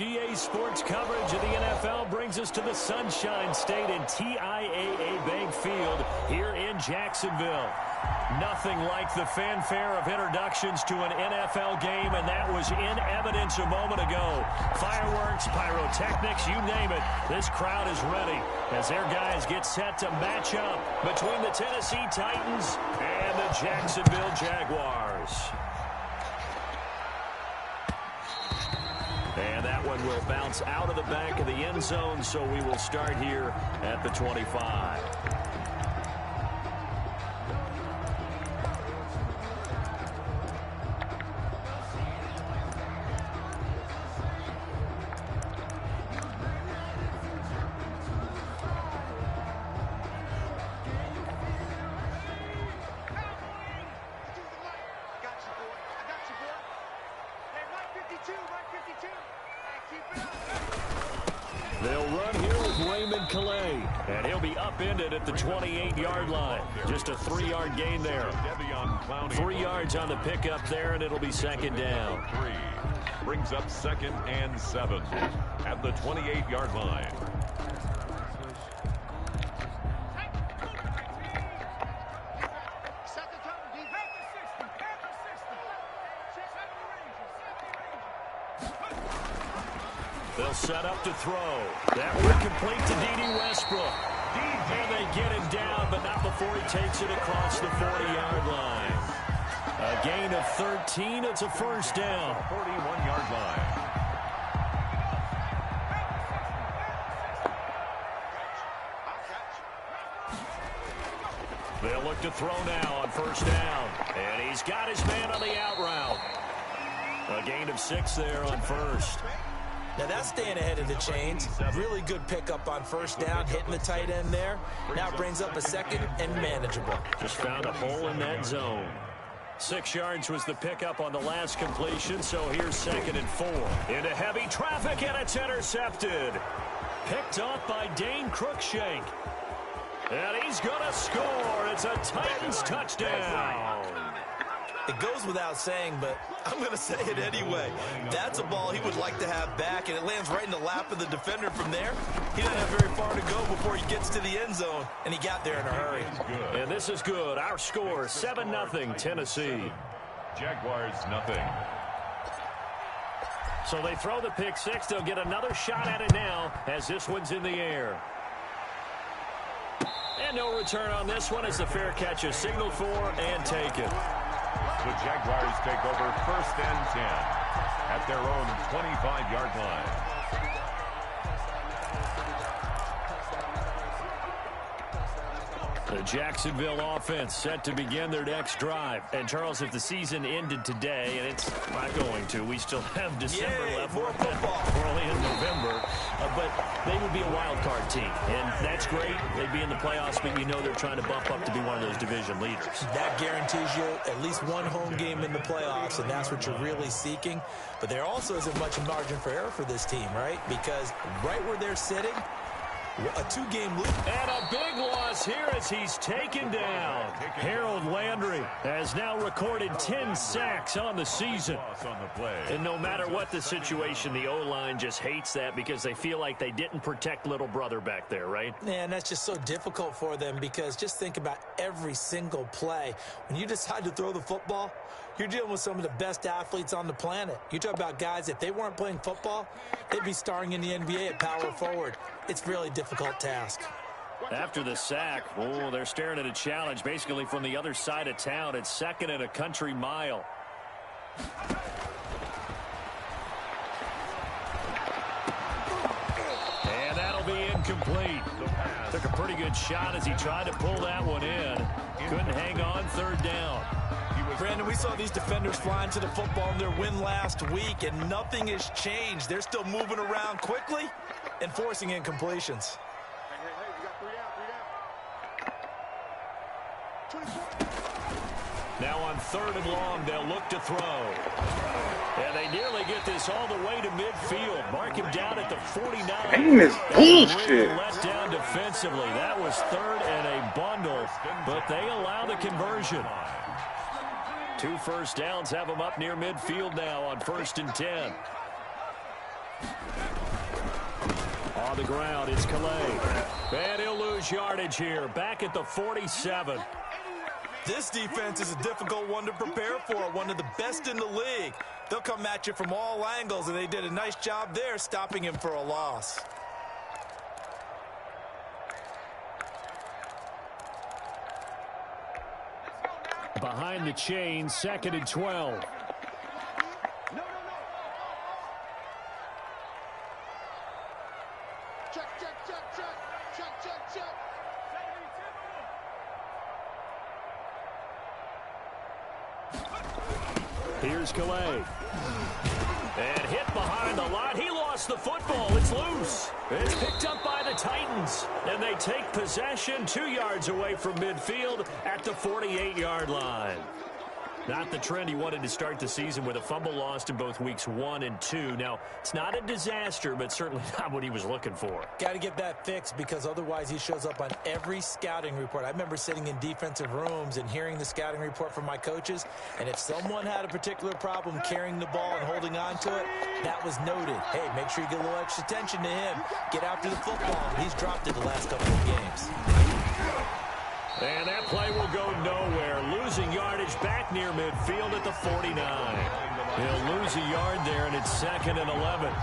EA Sports coverage of the NFL brings us to the Sunshine State and TIAA Bank Field here in Jacksonville. Nothing like the fanfare of introductions to an NFL game, and that was in evidence a moment ago. Fireworks, pyrotechnics, you name it. This crowd is ready as their guys get set to match up between the Tennessee Titans and the Jacksonville Jaguars. And that one will bounce out of the back of the end zone, so we will start here at the 25. They'll run here with Raymond Calais, and he'll be upended at the 28-yard line. Just a 3-yard gain there. 3 yards on the pickup there, and it'll be second down. Brings up 2nd and 7 at the 28-yard line. They'll set up to throw. That one complete to D.D. Westbrook. And they get him down, but not before he takes it across the 40-yard line. A gain of 13. It's a first down. 41-yard line. They'll look to throw now on first down. And he's got his man on the out route. A gain of 6 there on first. Now that's staying ahead of the chains. Really good pickup on first down, hitting the tight end there. Now brings up a second and manageable. Just found a hole in that zone. 6 yards was the pickup on the last completion, so here's 2nd and 4. Into heavy traffic, and it's intercepted. Picked off by Dane Cruikshank. And he's going to score. It's a Titans touchdown. It goes without saying, but I'm going to say it anyway. That's a ball he would like to have back, and it lands right in the lap of the defender from there. He doesn't have very far to go before he gets to the end zone, and he got there in a hurry. And this is good. Our score, 7-0 Tennessee. Jaguars, nothing. So they throw the pick six. They'll get another shot at it now as this one's in the air. And no return on this one as the fair catch is signaled for and taken. The Jaguars take over 1st and 10 at their own 25-yard line. The Jacksonville offense set to begin their next drive. And, Charles, if the season ended today, and it's not going to, we still have December left. We're only in November. But they would be a wild card team. And that's great. They'd be in the playoffs, but you know they're trying to bump up to be one of those division leaders. That guarantees you at least one home game in the playoffs, and that's what you're really seeking. But there also isn't much margin for error for this team, right? Because right where they're sitting, a 2-game lead. And a big loss here as he's taken down. Harold Landry has now recorded 10 sacks on the season. And no matter what the situation, the O-line just hates that because they feel like they didn't protect little brother back there, right? Man, that's just so difficult for them because just think about every single play. When you decide to throw the football, you're dealing with some of the best athletes on the planet. You talk about guys, if they weren't playing football, they'd be starring in the NBA at power forward. It's a really difficult task. After the sack, they're staring at a challenge basically from the other side of town. It's 2nd and a country mile. And that'll be incomplete. Took a pretty good shot as he tried to pull that one in. Couldn't hang on, 3rd down. Brandon, we saw these defenders flying to the football in their win last week, and nothing has changed. They're still moving around quickly and forcing incompletions. Now on 3rd and long, they'll look to throw. And they nearly get this all the way to midfield. Mark him down at the 49. Aim is bullshit. Let down defensively. That was 3rd and a bundle, but they allow the conversion. 2 first downs have them up near midfield now on 1st and 10. On the ground, it's Calais. And he'll lose yardage here, back at the 47. This defense is a difficult one to prepare for, one of the best in the league. They'll come at you from all angles, and they did a nice job there stopping him for a loss. Behind the chain, 2nd and 12. Here's Calais. And hit behind the line. He lost the football. It's loose. It's picked up by the Titans. And they take possession 2 yards away from midfield at the 48-yard line. Not the trend he wanted to start the season with a fumble lost in both weeks 1 and 2. Now, it's not a disaster, but certainly not what he was looking for. Got to get that fixed because otherwise he shows up on every scouting report. I remember sitting in defensive rooms and hearing the scouting report from my coaches, and if someone had a particular problem carrying the ball and holding on to it, that was noted. Hey, make sure you get a little extra attention to him. Get after the football. He's dropped it the last couple of games. And that play will go nowhere. Losing yardage back near midfield at the 49. He'll lose a yard there, and it's 2nd and 11.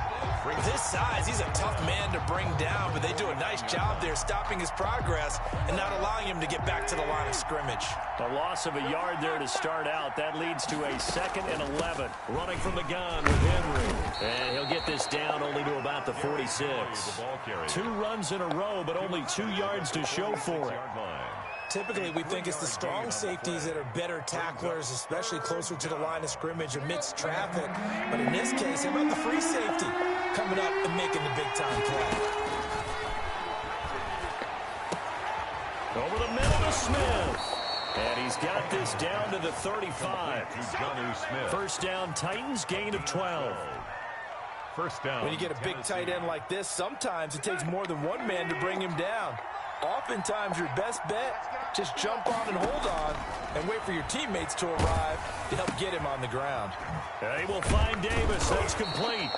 With his size, he's a tough man to bring down, but they do a nice job there stopping his progress and not allowing him to get back to the line of scrimmage. A loss of a yard there to start out. That leads to a 2nd and 11. Running from the gun with Henry. And he'll get this down only to about the 46. 2 runs in a row, but only 2 yards to show for it. Typically, we think it's the strong safeties that are better tacklers, especially closer to the line of scrimmage amidst traffic. But in this case, how about the free safety coming up and making the big-time play? Over the middle to Smith. And he's got this down to the 35. First down, Titans, gain of 12. First down. When you get a big tight end like this, sometimes it takes more than one man to bring him down. Oftentimes, your best bet, just jump on and hold on and wait for your teammates to arrive to help get him on the ground. They will find Davis. That's complete.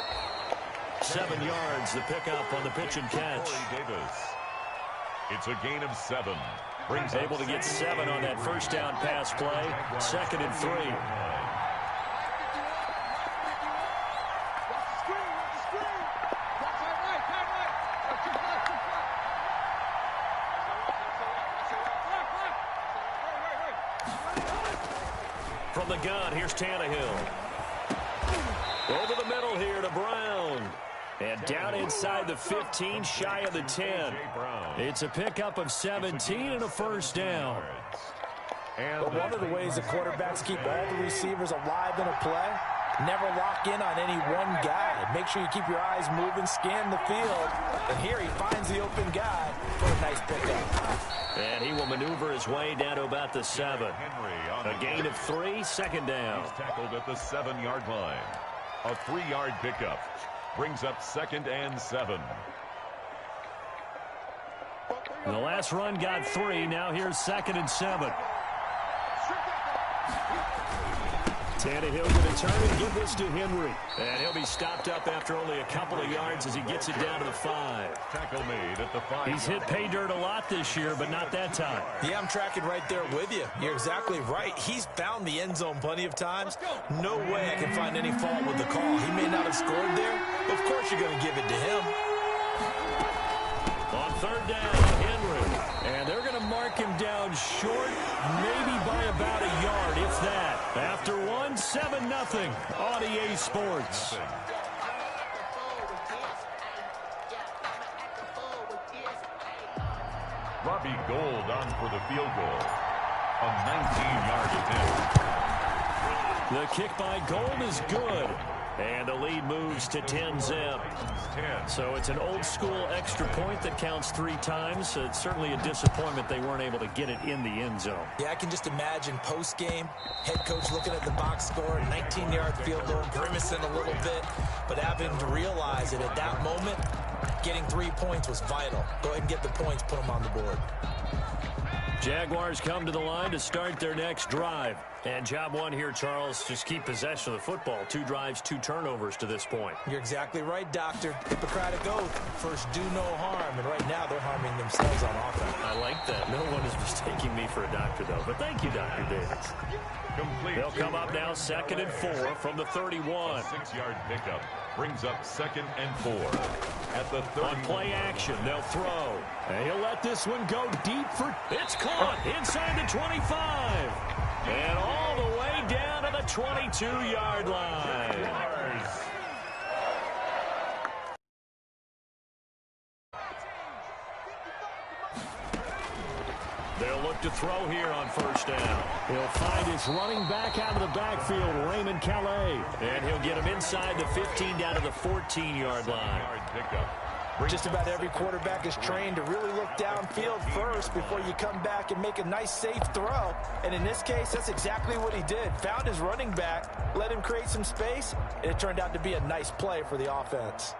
7 yards, the pickup on the pitch and catch. Davis. It's a gain of 7. Brings able to get 7 on that first down pass play. 2nd and 3. From the gun, here's Tannehill. Over the middle here to Brown. And down inside the 15, shy of the 10. It's a pickup of 17 and a first down. But one of the ways the quarterbacks keep all the receivers alive in a play, never lock in on any one guy. Make sure you keep your eyes moving, scan the field. And here he finds the open guy for a nice pickup. And he will maneuver his way down to about the 7. A gain of 3, 2nd down. He's tackled at the 7-yard line. A 3-yard pickup. Brings up 2nd and 7. The last run got 3. Now here's 2nd and 7. Tannehill going to turn and give this to Henry. And he'll be stopped up after only a couple of yards as he gets it down to the 5. Tackle made at the 5. He's hit pay dirt a lot this year, but not that time. Yeah, I'm tracking right there with you. You're exactly right. He's found the end zone plenty of times. No way I can find any fault with the call. He may not have scored there, but of course you're going to give it to him. On 3rd down, Henry. And they're going to mark him down short, maybe by about a yard, if that. After 1, 7-0 on EA Sports. Robbie Gould on for the field goal. A 19-yard attempt. The kick by Gould is good. And the lead moves to 10-zip. So it's an old-school extra point that counts 3 times. So it's certainly a disappointment they weren't able to get it in the end zone. Yeah, I can just imagine post-game, head coach looking at the box score, 19-yard field goal, grimacing a little bit, but having to realize that at that moment, getting 3 points was vital. Go ahead and get the points, put them on the board. Jaguars come to the line to start their next drive. And job one here, Charles, just keep possession of the football. 2 drives, 2 turnovers to this point. You're exactly right, Doctor. Hippocratic oath. First, do no harm. And right now, they're harming themselves on offense. I like that. No one is mistaking me for a doctor, though. But thank you, Dr. Davis. They'll come up now 2nd and 4 from the 31. 6-yard pickup brings up 2nd and 4 at the 30. On play action, they'll throw. And he'll let this one go deep for... It's caught inside the 25. And all the way down to the 22-yard line. They'll look to throw here on first down. He'll find his running back out of the backfield, Raymond Calais. And he'll get him inside the 15 down to the 14-yard line. Just about every quarterback is trained to really look downfield first before you come back and make a nice, safe throw. And in this case, that's exactly what he did. Found his running back, let him create some space, and it turned out to be a nice play for the offense.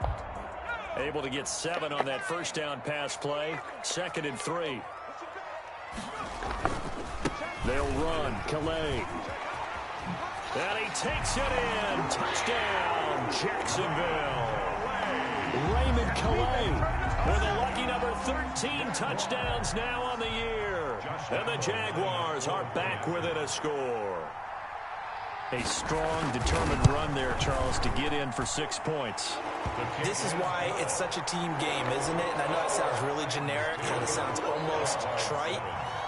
Able to get 7 on that first down pass play. 2nd and 3. They'll run. Calais. And he takes it in. Touchdown, Jacksonville. Raymond Calais with a lucky number 13 touchdowns now on the year. And the Jaguars are back within a score. A strong, determined run there, Charles, to get in for 6 points. This is why it's such a team game, isn't it? And I know it sounds really generic and it sounds almost trite,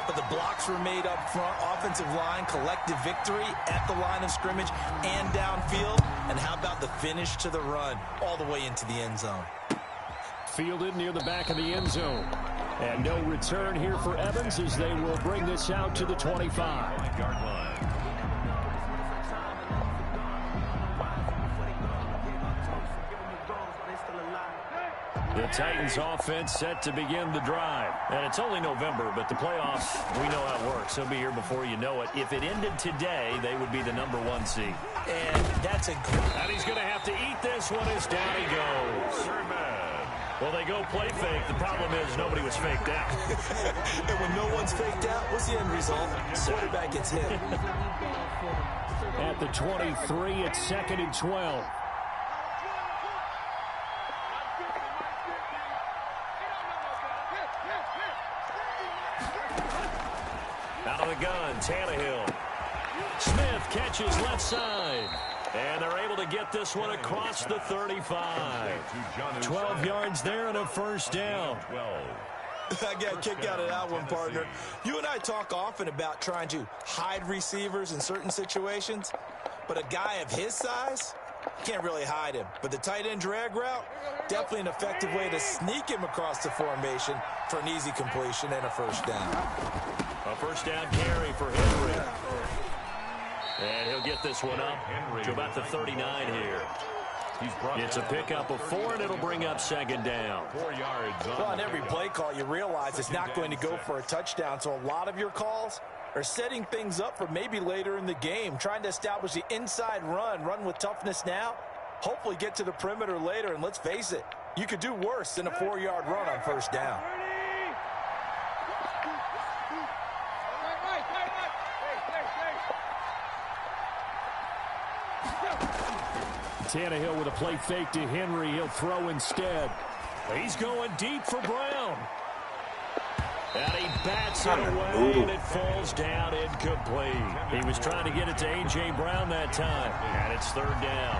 but the blocks were made up front, offensive line, collective victory at the line of scrimmage and downfield. And how about the finish to the run all the way into the end zone? Fielded near the back of the end zone. And no return here for Evans as they will bring this out to the 25-yard line. The Titans offense set to begin the drive. And it's only November, but the playoffs, we know how it works. They'll be here before you know it. If it ended today, they would be the #1 seed. And that's a great... And he's going to have to eat this one as down he goes. Well, they go play fake. The problem is nobody was faked out. And when no one's faked out, what's the end result? Quarterback gets hit. At the 23, it's 2nd and 12. Out of the gun, Tannehill. Smith catches left side. And they're able to get this one across the 35. 12 yards there and a first down. I got a kick out of that one, partner. You and I talk often about trying to hide receivers in certain situations, but a guy of his size, can't really hide him. But the tight end drag route, definitely an effective way to sneak him across the formation for an easy completion and a first down. A first down carry for Henry. And he'll get this one up to about the 39 here. It's a pickup of 4, and it'll bring up 2nd down. 4 yards. Well, on every play call, you realize it's not going to go for a touchdown, so a lot of your calls are setting things up for maybe later in the game, trying to establish the inside run with toughness now, hopefully get to the perimeter later, and let's face it, you could do worse than a 4-yard run on first down. Tannehill with a play fake to Henry. He'll throw instead. He's going deep for Brown. And he bats it away, and it falls down incomplete. He was trying to get it to A.J. Brown that time, and it's 3rd down.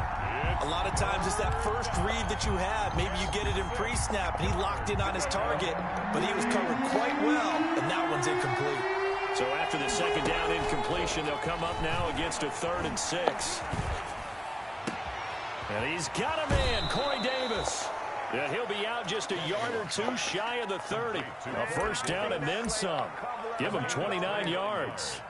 A lot of times it's that first read that you have. Maybe you get it in pre-snap, and he locked in on his target, but he was covered quite well, and that one's incomplete. So after the 2nd down incompletion, they'll come up now against a 3rd and 6. And he's got a man, Corey Davis. And he'll be out just a yard or 2 shy of the 30. A first down and then some. Give him 29 yards.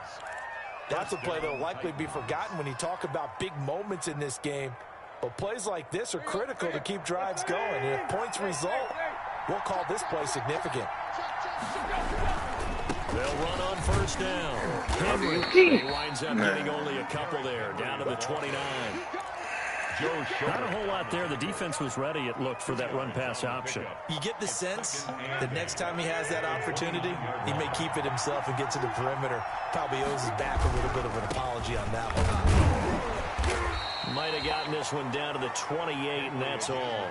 That's a play that will likely be forgotten when you talk about big moments in this game. But plays like this are critical to keep drives going. And if points result, we'll call this play significant. They'll run on first down. Henry, he winds up getting only a couple there, down to the 29. Not a whole lot there. The defense was ready, it looked, for that run-pass option. You get the sense that next time he has that opportunity, he may keep it himself and get to the perimeter. Probably owes his back a little bit of an apology on that one. Might have gotten this one down to the 28, and that's all.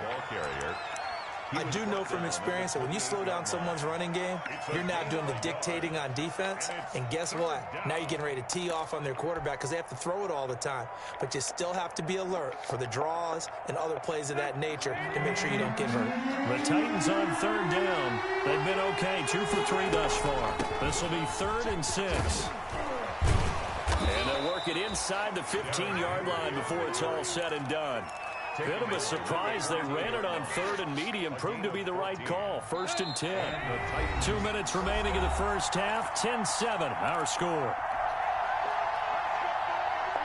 I do know from experience that when you slow down someone's running game, you're now doing the dictating on defense. And guess what? Now you're getting ready to tee off on their quarterback because they have to throw it all the time. But you still have to be alert for the draws and other plays of that nature to make sure you don't get hurt. The Titans on third down. They've been okay, 2 for 3 thus far. This will be 3rd and 6. And they'll work it inside the 15-yard line before it's all said and done. Bit of a surprise. They ran it on 3rd and medium. Proved to be the right call. 1st and 10. 2 minutes remaining in the first half. 10-7, our score.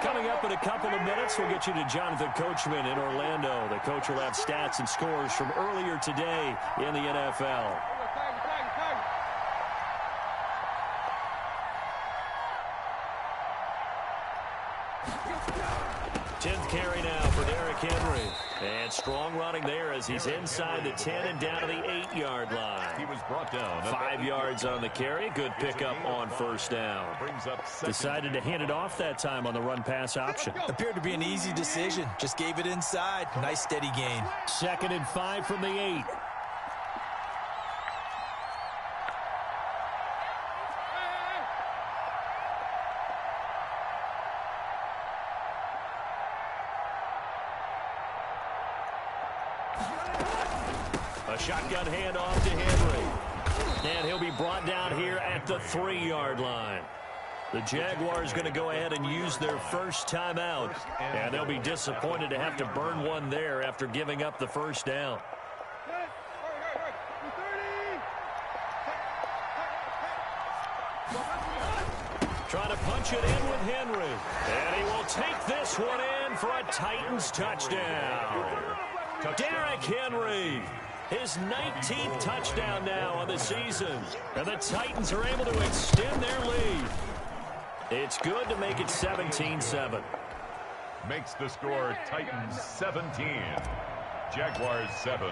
Coming up in a couple of minutes, we'll get you to Jonathan Coachman in Orlando. The coach will have stats and scores from earlier today in the NFL. Carry now for Derrick Henry. And strong running there as he's inside the 10 and down to the 8-yard line. He was brought down. 5 yards on the carry. Good pickup on first down. Decided to hand it off that time on the run-pass option. Appeared to be an easy decision. Just gave it inside. Nice steady gain. 2nd and 5 from the 8. A shotgun handoff to Henry. And he'll be brought down here at the 3-yard line. The Jaguars going to go ahead and use their first timeout. And they'll be disappointed to have to burn one there after giving up the first down. Trying to punch it in with Henry. And he will take this one in for a Titans touchdown. Derrick Henry. His 19th touchdown now on the season. And the Titans are able to extend their lead. It's good to make it 17-7. Makes the score Titans 17. Jaguars 7.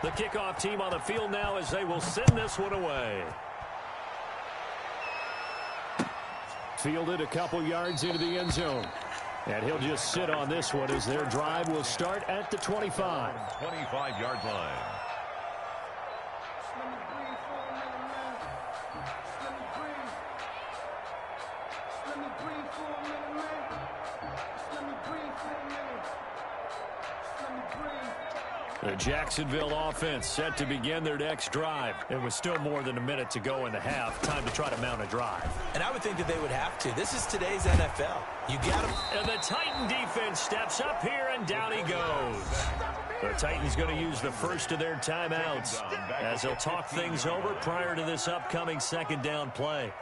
The kickoff team on the field now as they will send this one away. Fielded a couple yards into the end zone. And he'll just sit on this one as their drive will start at the 25. 25-yard line. The Jacksonville offense set to begin their next drive. It was still more than a minute to go in the half. Time to try to mount a drive. And I would think that they would have to. This is today's NFL. You got them. And the Titan defense steps up here, and down he goes. The Titans going to use the first of their timeouts as they'll talk things over prior to this upcoming second down play.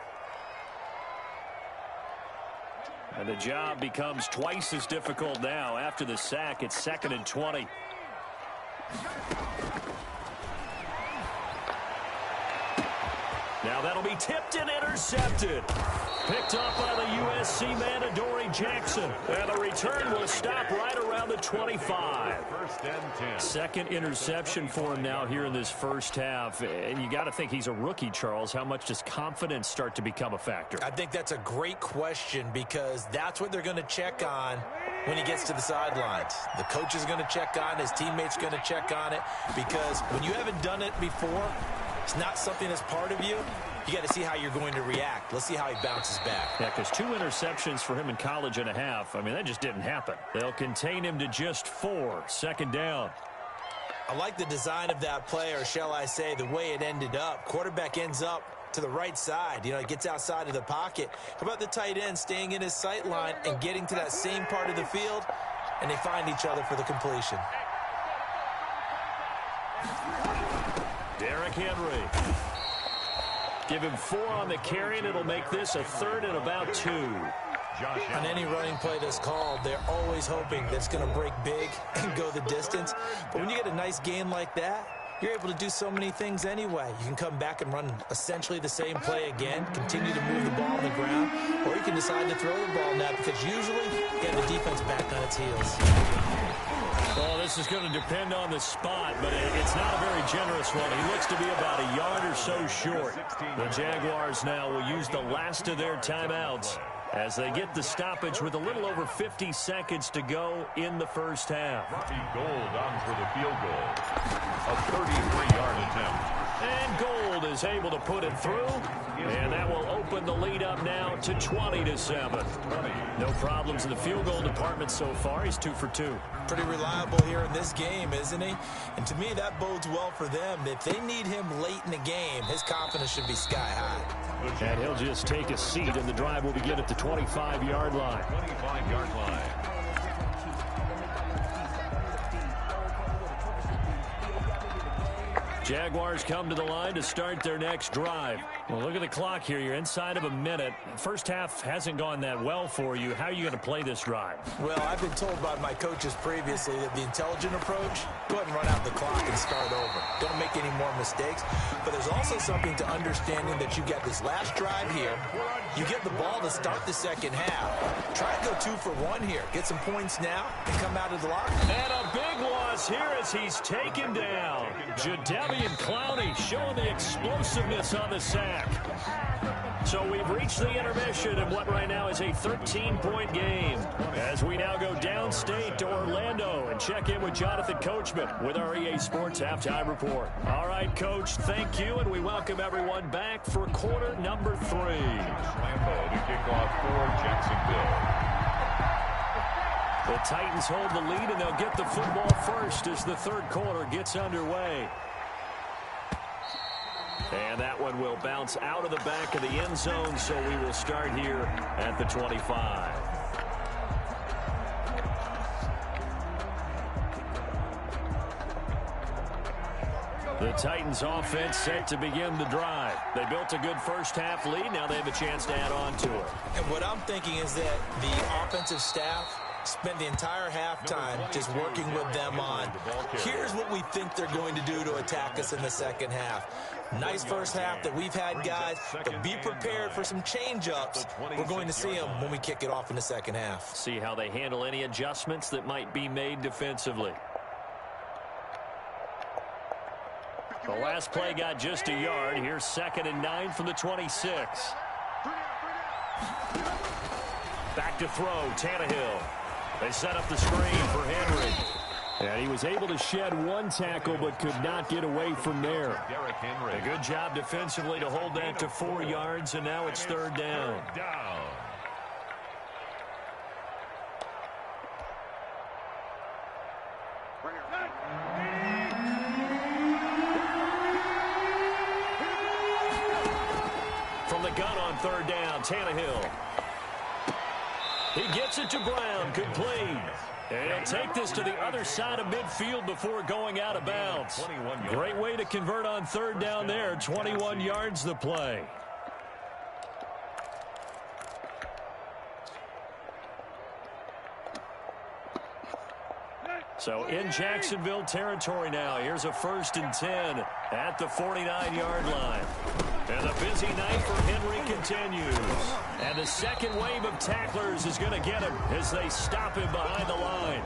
And the job becomes twice as difficult now. After the sack, it's 2nd and 20. Now that'll be tipped and intercepted. Picked up by the USC man, Adoree Jackson. And the return will stop right around the 25. 1st and 10. Second interception for him now here in this first half. And you got to think he's a rookie, Charles. How much does confidence start to become a factor? I think that's a great question because that's what they're going to check on when he gets to the sidelines. The coach is going to check on, his teammates going to check on it, because when you haven't done it before, it's not something that's part of you. You got to see how you're going to react. Let's see how he bounces back. Yeah, because 2 interceptions for him in college and a half. I mean, that just didn't happen. They'll contain him to just 4. 2nd down. I like the design of that play, or shall I say the way it ended up. Quarterback ends up to the right side. You know, it gets outside of the pocket. How about the tight end staying in his sight line and getting to that same part of the field, and they find each other for the completion. Derrick Henry. Give him 4 on the carry, and it'll make this a 3rd and about 2. On any running play that's called, they're always hoping that it's going to break big and go the distance. But when you get a nice gain like that, you're able to do so many things anyway. You can come back and run essentially the same play again, continue to move the ball on the ground, or you can decide to throw the ball now because usually you have the defense back on its heels. this is going to depend on the spot, but it's not a very generous one. He looks to be about a yard or so short. The Jaguars now will use the last of their timeouts as they get the stoppage with a little over 50 seconds to go in the first half. Robbie Gould on for the field goal. A 33-yard attempt. And Gould is able to put it through, and that will open the lead up now to 20-7. No problems in the field goal department so far. He's 2 for 2. Pretty reliable here in this game, isn't he? And to me, that bodes well for them. If they need him late in the game, his confidence should be sky high. And he'll just take a seat, and the drive will begin at the 25-yard line. 25-yard line. Jaguars come to the line to start their next drive. Well, look at the clock here. You're inside of a minute. First half hasn't gone that well for you. How are you going to play this drive? Well, I've been told by my coaches previously that the intelligent approach, go ahead and run out the clock and start over. Don't make any more mistakes. But there's also something to understanding that you got this last drive here. You get the ball to start the second half. Try to go 2 for 1 here. Get some points now and come out of the locker. And a big loss here as he's taken down. Jadeveon Clowney showing the explosiveness on the sack. So we've reached the intermission in what right now is a 13-point game as we now go downstate to Orlando and check in with Jonathan Coachman with our EA Sports Halftime Report. All right, Coach, thank you, and we welcome everyone back for quarter number 3. Lambeau to kick off for Jacksonville. The Titans hold the lead, and they'll get the football first as the third quarter gets underway. And that one will bounce out of the back of the end zone, so we will start here at the 25. The Titans offense set to begin the drive. They built a good first half lead. Now they have a chance to add on to it. And what I'm thinking is that the offensive staff spent the entire halftime just working with them on, here's what we think they're going to do to attack us in the second half. Nice first half that we've had, guys, but be prepared for some change-ups. We're going to see them when we kick it off in the second half. See how they handle any adjustments that might be made defensively. The last play got just a yard. Here's 2nd and 9 from the 26. Back to throw, Tannehill. They set up the screen for Henry. And he was able to shed one tackle but could not get away from there. Derrick Henry. A good job defensively to hold that to 4 yards, and now it's 3rd down. From the gun on 3rd down, Tannehill. He gets it to Brown, complete. And he'll take this to the other side of midfield before going out of bounds. Great way to convert on 3rd down there. 21 yards the play. So in Jacksonville territory now. Here's a 1st and 10 at the 49-yard line. And the busy night for Henry continues. And the second wave of tacklers is going to get him as they stop him behind the line.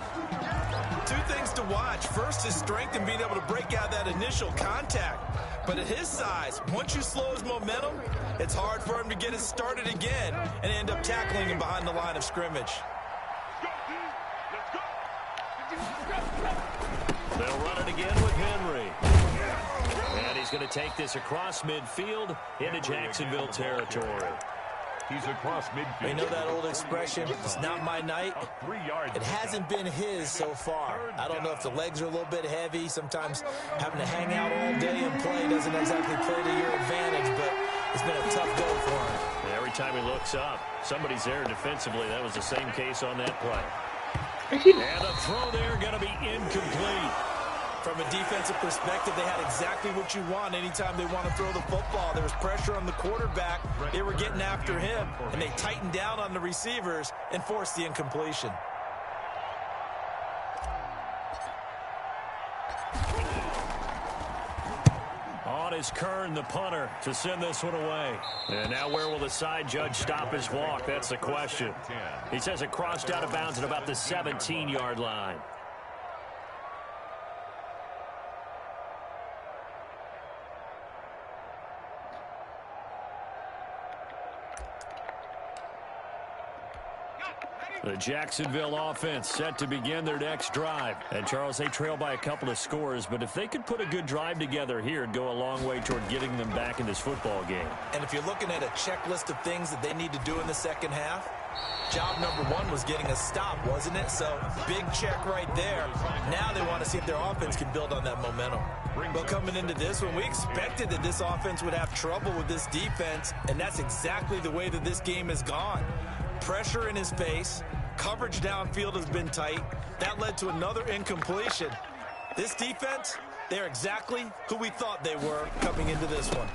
2 things to watch. First, his strength and being able to break out that initial contact. But at his size, once you slow his momentum, it's hard for him to get it started again and end up tackling him behind the line of scrimmage. They'll run it again with Henry. And he's going to take this across midfield into Jacksonville territory. He's across midfield. You know that old expression, it's not my night? It hasn't been his so far. I don't know if the legs are a little bit heavy. Sometimes having to hang out all day and play doesn't exactly play to your advantage, but it's been a tough go for him. And every time he looks up, somebody's there defensively. That was the same case on that play. And the throw there going to be incomplete. From a defensive perspective, they had exactly what you want anytime they want to throw the football. There was pressure on the quarterback. They were getting after him, and they tightened down on the receivers and forced the incompletion. On is Kern, the punter, to send this one away. And now where will the side judge stop his walk? That's the question. He says it crossed out of bounds at about the 17-yard line. The Jacksonville offense set to begin their next drive. And, Charles, they trail by a couple of scores, but if they could put a good drive together here, it'd go a long way toward getting them back in this football game. And if you're looking at a checklist of things that they need to do in the second half, job number one was getting a stop, wasn't it? So, big check right there. Now they want to see if their offense can build on that momentum. Well, coming into this one, we expected that this offense would have trouble with this defense, and that's exactly the way that this game has gone. Pressure in his face. Coverage downfield has been tight. That led to another incompletion. This defense, they're exactly who we thought they were coming into this one.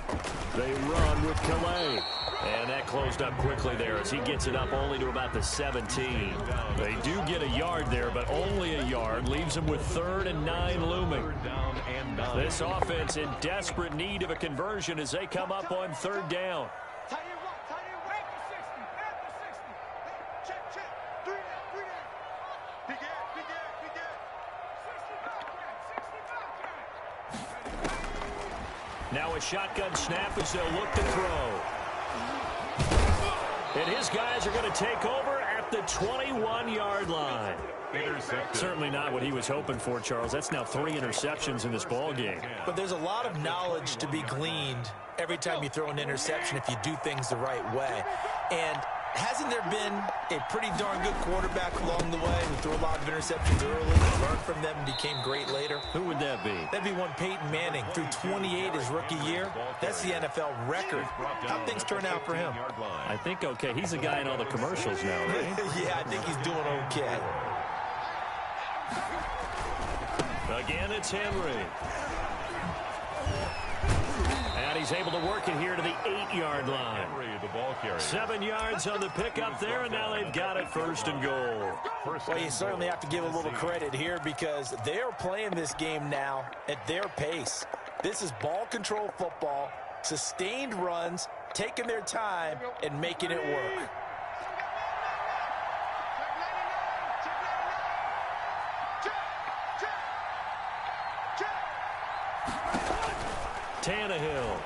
They run with Calais. And that closed up quickly there as he gets it up only to about the 17. They do get a yard there, but only a yard. Leaves them with 3rd and 9 looming. This offense in desperate need of a conversion as they come up on 3rd down. Now a shotgun snap as they'll look to throw. And his guys are going to take over at the 21-yard line. Certainly not what he was hoping for, Charles. That's now 3 interceptions in this ball game. But there's a lot of knowledge to be gleaned every time you throw an interception if you do things the right way. And hasn't there been a pretty darn good quarterback along the way who threw a lot of interceptions early, learned from them, and became great later? Who would that be? That'd be one Peyton Manning. Threw 28 his rookie year. That's the NFL record. How'd things turn out for him? I think okay. He's a guy in all the commercials now, right? Yeah, I think he's doing okay. Again, it's Henry. And he's able to work it here to the 8-yard line. 7 yards on the pickup there, and now they've got it 1st and goal. Well, you certainly have to give a little credit here because they're playing this game now at their pace. This is ball control football, sustained runs, taking their time, and making it work. Tannehill.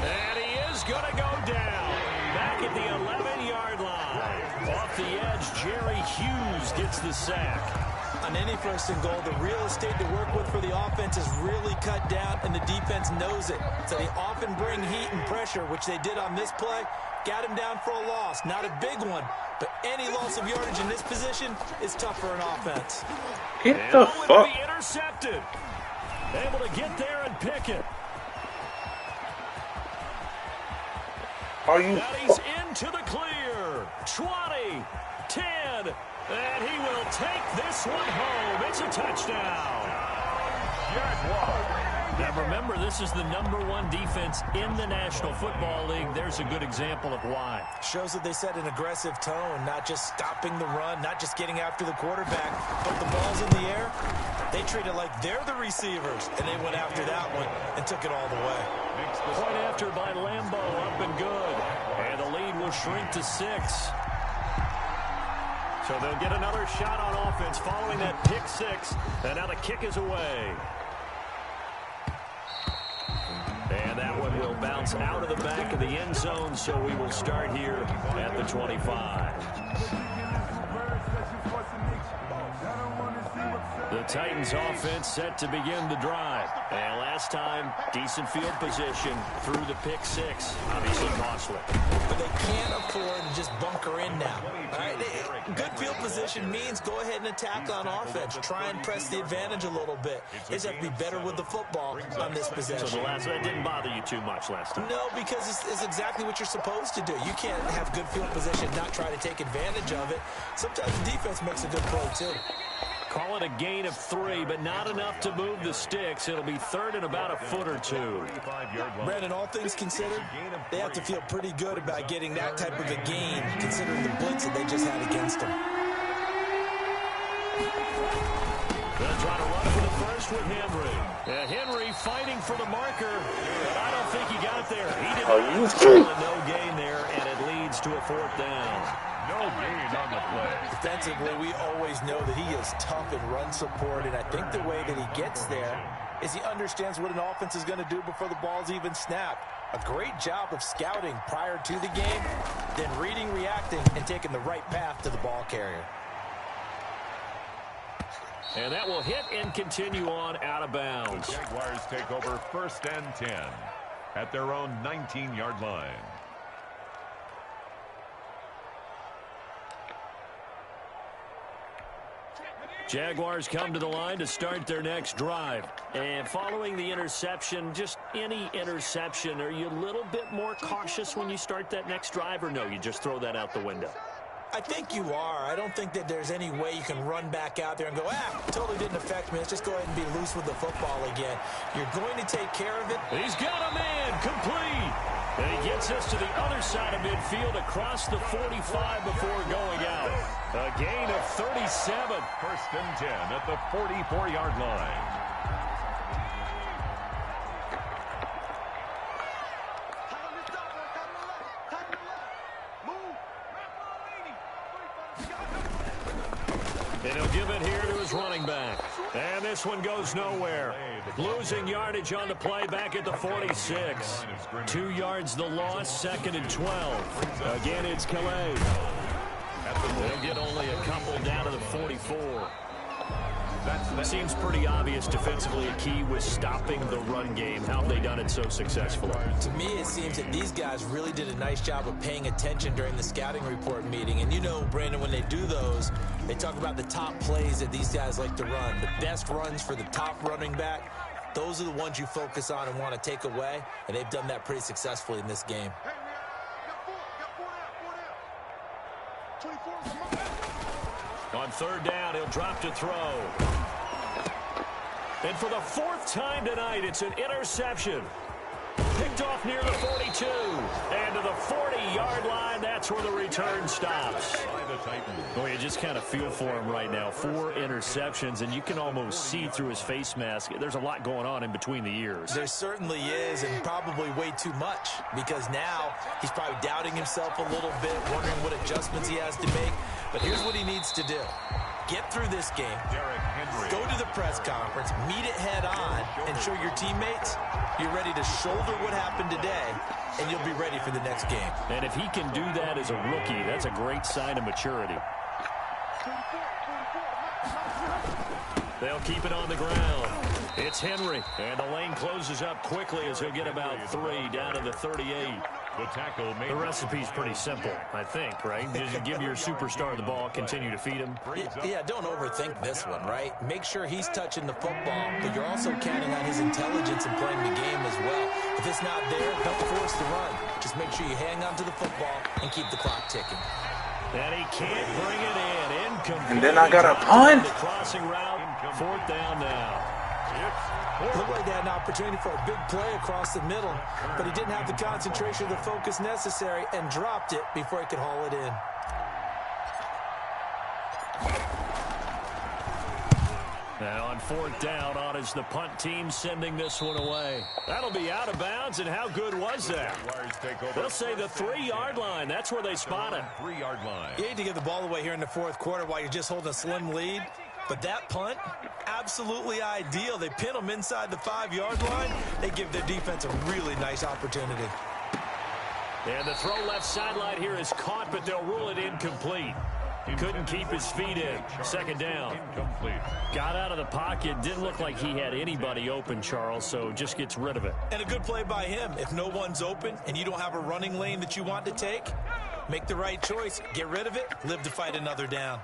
And he is going to go down. Back at the 11-yard line. Off the edge, Jerry Hughes gets the sack. On any 1st and goal, the real estate to work with for the offense is really cut down, and the defense knows it. So they often bring heat and pressure, which they did on this play. Got him down for a loss. Not a big one, but any loss of yardage in this position is tough for an offense. Get the fuck. Be intercepted. Able to get there and pick it. Are you? Now he's into the clear. 20, 10, and he will take this one home. It's a touchdown. Now remember, this is the #1 defense in the National Football League. There's a good example of why. Shows that they set an aggressive tone, not just stopping the run, not just getting after the quarterback, but the ball's in the air. They treat it like they're the receivers, and they went after that one and took it all the way. Point after by Lambo, up and good. And the lead will shrink to 6. So they'll get another shot on offense following that pick 6. And now the kick is away. And that one will bounce out of the back of the end zone, so we will start here at the 25. The Titans offense set to begin the drive. And last time, decent field position through the pick 6. Obviously costly. But they can't afford to just bunker in now. All right? Good field position means go ahead and attack on offense. Try and press the advantage a little bit. They just have to be better with the football on this possession. So that didn't bother you too much last time? No, because it's exactly what you're supposed to do. You can't have good field position and not try to take advantage of it. Sometimes the defense makes a good play, too. Call it a gain of 3, but not enough to move the sticks. It'll be 3rd and about a foot or 2. Brandon, all things considered, they have to feel pretty good about getting that type of a gain, considering the blitz that they just had against them. They'll try to run for the first with Henry. Henry fighting for the marker, but I don't think he got there. He did no gain there, and it leads to a 4th down. No gain on the play. Defensively, we always know that he is tough in run support, and I think the way that he gets there is he understands what an offense is going to do before the ball's even snapped. A great job of scouting prior to the game, then reading, reacting, and taking the right path to the ball carrier. And that will hit and continue on out of bounds. The Jaguars take over 1st and 10 at their own 19-yard line. Jaguars come to the line to start their next drive. And following the interception, just any interception, are you a little bit more cautious when you start that next drive, or no, you just throw that out the window? I think you are. I don't think that there's any way you can run back out there and go, totally didn't affect me. Let's just go ahead and be loose with the football again. You're going to take care of it. He's got a man complete. And he gets us to the other side of midfield across the 45 before going out. A gain of 37. 1st and 10 at the 44-yard line. And he'll give it here to his running back. And this one goes nowhere. Losing yardage on the play back at the 46. 2 yards the loss, 2nd and 12. Again, it's Calais. They'll get only a couple down to the 44. That seems pretty obvious defensively. A key was stopping the run game. How have they done it so successfully? To me, it seems that these guys really did a nice job of paying attention during the scouting report meeting. And you know, Brandon, when they do those, they talk about the top plays that these guys like to run. The best runs for the top running back, those are the ones you focus on and want to take away. And they've done that pretty successfully in this game. On 3rd down, he'll drop to throw. And for the 4th time tonight, it's an interception. Picked off near the 42. And to the 40-yard line, that's where the return stops. Oh, you just kind of feel for him right now. 4 interceptions, and you can almost see through his face mask. There's a lot going on in between the ears. There certainly is, and probably way too much, because now he's probably doubting himself a little bit, wondering what adjustments he has to make. But here's what he needs to do. Get through this game, go to the press conference, meet it head on, and show your teammates you're ready to shoulder what happened today, and you'll be ready for the next game. And if he can do that as a rookie, that's a great sign of maturity. They'll keep it on the ground. It's Henry, and the lane closes up quickly as he'll get about 3 down to the 38. The recipe's pretty simple, I think, right? Just give your superstar the ball, continue to feed him. Yeah, don't overthink this one, right? Make sure he's touching the football, but you're also counting on his intelligence in playing the game as well. If it's not there, don't force the run. Just make sure you hang on to the football and keep the clock ticking. And he can't bring it in. Incomplete. And then I got a punt. The crossing route, 4th down now. Looked like they had an opportunity for a big play across the middle, but he didn't have the concentration or the focus necessary and dropped it before he could haul it in. Now on 4th down, on is the punt team sending this one away. That'll be out of bounds, and how good was that? They'll say the 3-yard line. That's where they spot him. 3-yard line. You hate to give the ball away here in the 4th quarter while you're just holding a slim lead. But that punt, absolutely ideal. They pin them inside the 5-yard line. They give their defense a really nice opportunity. And the throw left sideline here is caught, but they'll rule it incomplete. He couldn't keep his feet in. 2nd down. Incomplete. Got out of the pocket. Didn't look like he had anybody open, Charles, so just gets rid of it. And a good play by him. If no one's open and you don't have a running lane that you want to take, make the right choice. Get rid of it. Live to fight another down.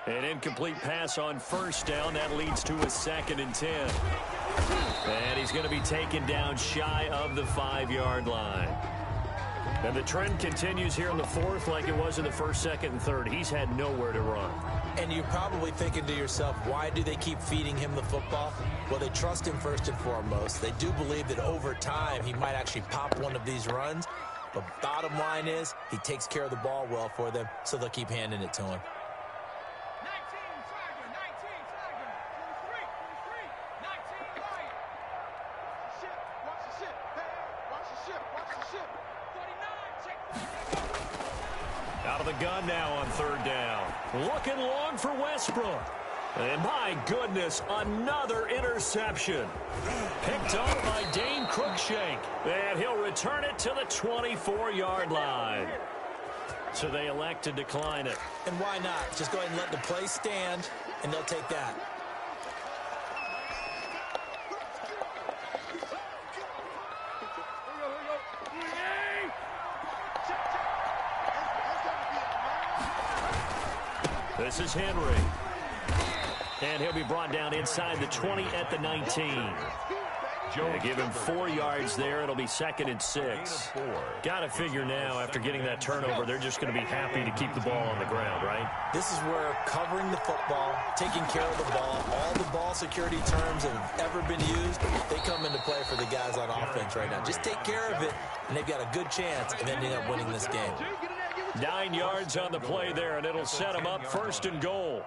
An incomplete pass on 1st down. That leads to a 2nd and 10. And he's going to be taken down shy of the 5-yard line. And the trend continues here in the 4th like it was in the 1st, 2nd, and 3rd. He's had nowhere to run. And you're probably thinking to yourself, why do they keep feeding him the football? Well, they trust him first and foremost. They do believe that over time he might actually pop one of these runs. But bottom line is he takes care of the ball well for them, so they'll keep handing it to him. Out of the gun now on 3rd down. Looking long for Westbrook. And my goodness, another interception. Picked up by Dane Cruikshank. And he'll return it to the 24-yard line. So they elect to decline it. And why not? Just go ahead and let the play stand, and they'll take that. This is Henry. And he'll be brought down inside the 20 at the 19. They give him 4 yards there. It'll be 2nd and 6. Got to figure now, after getting that turnover, they're just going to be happy to keep the ball on the ground, right? This is where covering the football, taking care of the ball, all the ball security terms that have ever been used, they come into play for the guys on offense right now. Just take care of it, and they've got a good chance of ending up winning this game. 9 yards on the play there, and it'll set them up 1st and goal.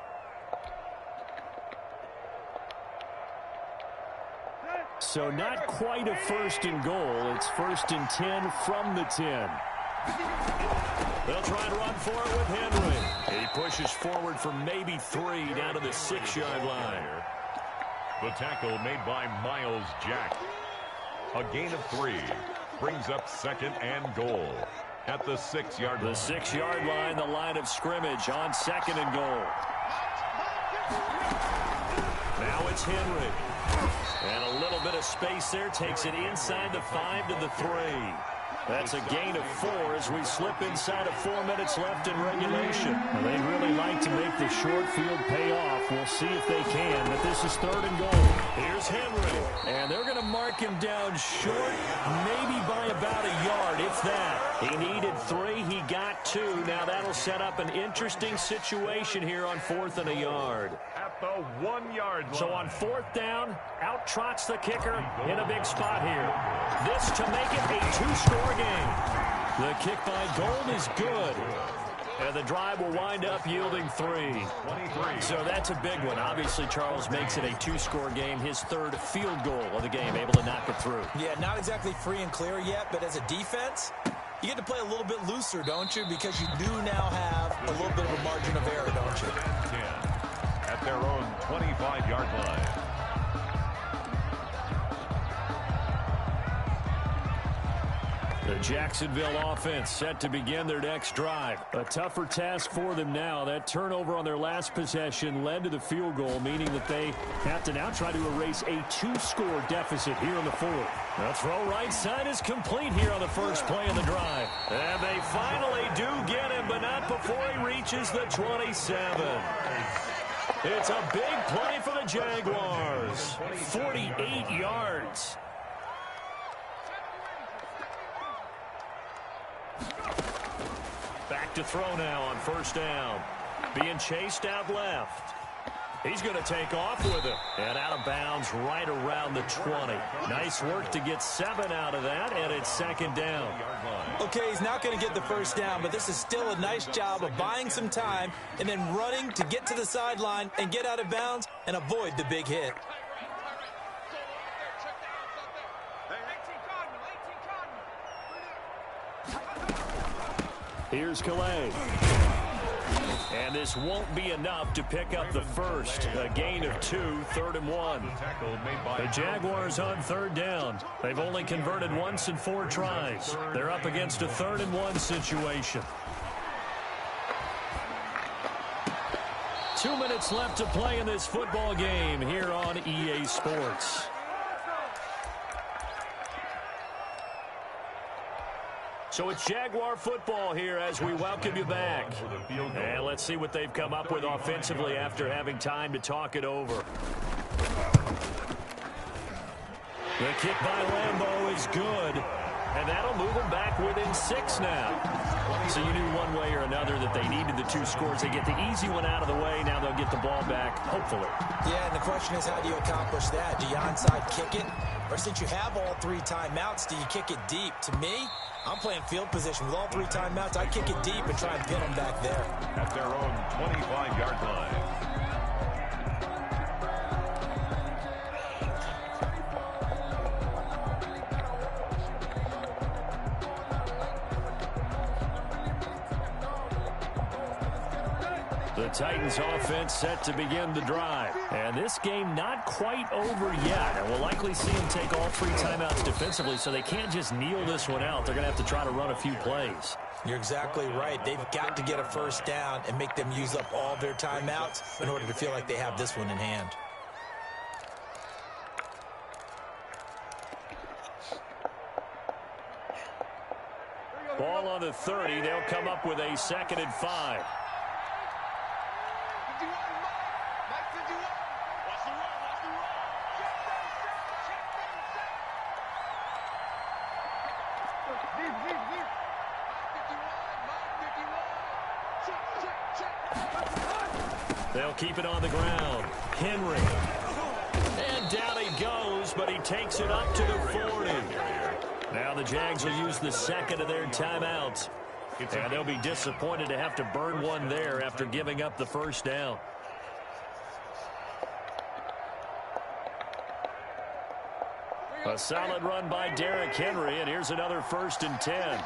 So not quite a 1st and goal. It's 1st and 10 from the 10. They'll try and run for it with Henry. He pushes forward for maybe 3 down to the 6-yard line. The tackle made by Miles Jack. A gain of 3 brings up 2nd and goal at the 6-yard line. The 6-yard line, the line of scrimmage on 2nd and goal. Now it's Henry. And a little bit of space there, takes it inside the 5 to the 3. That's a gain of 4 as we slip inside of 4 minutes left in regulation. Well, they'd really like to make the short field pay off. We'll see if they can, but this is 3rd and goal. Here's Henry, and they're going to mark him down short, maybe by about a yard, if that. He needed 3, he got 2. Now that'll set up an interesting situation here on 4th and a yard. At the 1-yard line. So on 4th down, out trots the kicker in a big spot here. This to make it a 2-score game. The kick by Gold is good. And the drive will wind up yielding 3. So that's a big one. Obviously, Charles makes it a 2-score game. His 3rd field goal of the game, able to knock it through. Yeah, not exactly free and clear yet, but as a defense, you get to play a little bit looser, don't you? Because you do now have a little bit of a margin of error, don't you? 10 at their own 25-yard line. The Jacksonville offense set to begin their next drive. A tougher task for them now. That turnover on their last possession led to the field goal, meaning that they have to now try to erase a 2-score deficit here in the 4th. The throw right side is complete here on the first play of the drive. And they finally do get him, but not before he reaches the 27. It's a big play for the Jaguars. 48 yards. Back to throw now on 1st down. Being chased out left. He's going to take off with it. And out of bounds right around the 20. Nice work to get 7 out of that, and it's 2nd down. Okay, he's not going to get the 1st down, but this is still a nice job of buying some time and then running to get to the sideline and get out of bounds and avoid the big hit. Here's Calais. And this won't be enough to pick up the 1st. A gain of 2, 3rd and 1. The Jaguars on 3rd down. They've only converted once in 4 tries. They're up against a 3rd and 1 situation. 2 minutes left to play in this football game here on EA Sports. So it's Jaguar football here as we welcome you back. And let's see what they've come up with offensively after having time to talk it over. The kick by Lambeau is good. And that'll move them back within 6 now. So you knew one way or another that they needed the 2 scores. They get the easy one out of the way. Now they'll get the ball back, hopefully. Yeah, and the question is, how do you accomplish that? Do you onside kick it? Or since you have all 3 timeouts, do you kick it deep? To me, I'm playing field position. With all 3 timeouts, I kick it deep and try and pin them back there. At their own 25-yard line. The Titans offense set to begin the drive. And this game not quite over yet. And we'll likely see them take all 3 timeouts defensively, so they can't just kneel this one out. They're going to have to try to run a few plays. You're exactly right. They've got to get a first down and make them use up all their timeouts in order to feel like they have this one in hand. Ball on the 30. They'll come up with a 2nd and 5. They'll keep it on the ground. Henry. And down he goes, but he takes it up to the 40. Now the Jags will use the 2nd of their timeouts. And they'll be disappointed to have to burn one there after giving up the first down. A solid run by Derrick Henry, and here's another 1st and 10.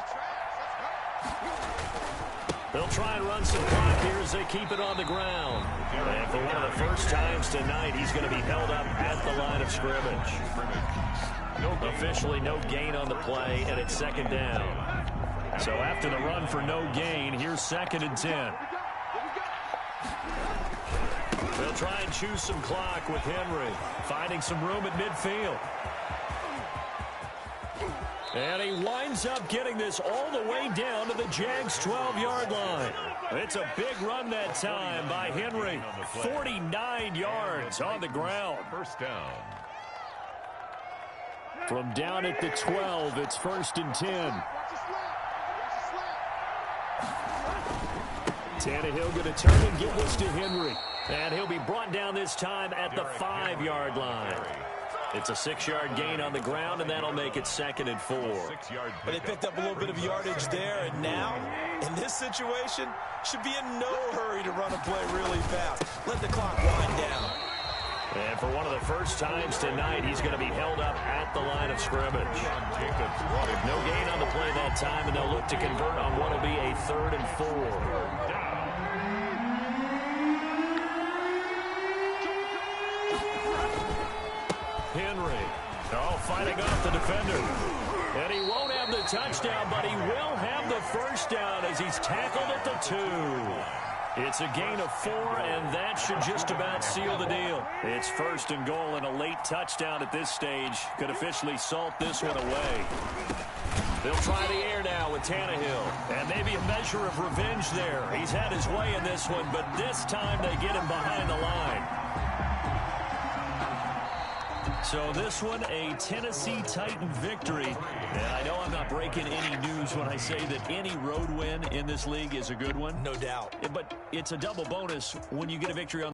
They'll try and run some clock here as they keep it on the ground. And for one of the first times tonight, he's going to be held up at the line of scrimmage. Officially no gain on the play, and it's 2nd down. So after the run for no gain, here's 2nd and 10. They'll try and choose some clock with Henry, finding some room at midfield. And he winds up getting this all the way down to the Jags' 12-yard line. It's a big run that time by Henry. 49 yards on the ground. First down. From down at the 12, it's 1st and 10. Tannehill going to turn and give this to Henry. And he'll be brought down this time at the 5-yard line. It's a 6-yard gain on the ground, and that'll make it 2nd and 4. But they picked up a little bit of yardage there, and now, in this situation, should be in no hurry to run a play really fast. Let the clock wind down. And for one of the first times tonight, he's going to be held up at the line of scrimmage. No gain on the play that time, and they'll look to convert on what will be a 3rd and 4. Henry, fighting off the defender. And he won't have the touchdown, but he will have the first down as he's tackled at the 2. It's a gain of 4, and that should just about seal the deal. It's 1st and goal, and a late touchdown at this stage could officially salt this one away. They'll try the air now with Tannehill. And maybe a measure of revenge there. He's had his way in this one, but this time they get him behind the line. So this one, a Tennessee Titan victory. And I know I'm not breaking any news when I say that any road win in this league is a good one. No doubt. But it's a double bonus when you get a victory on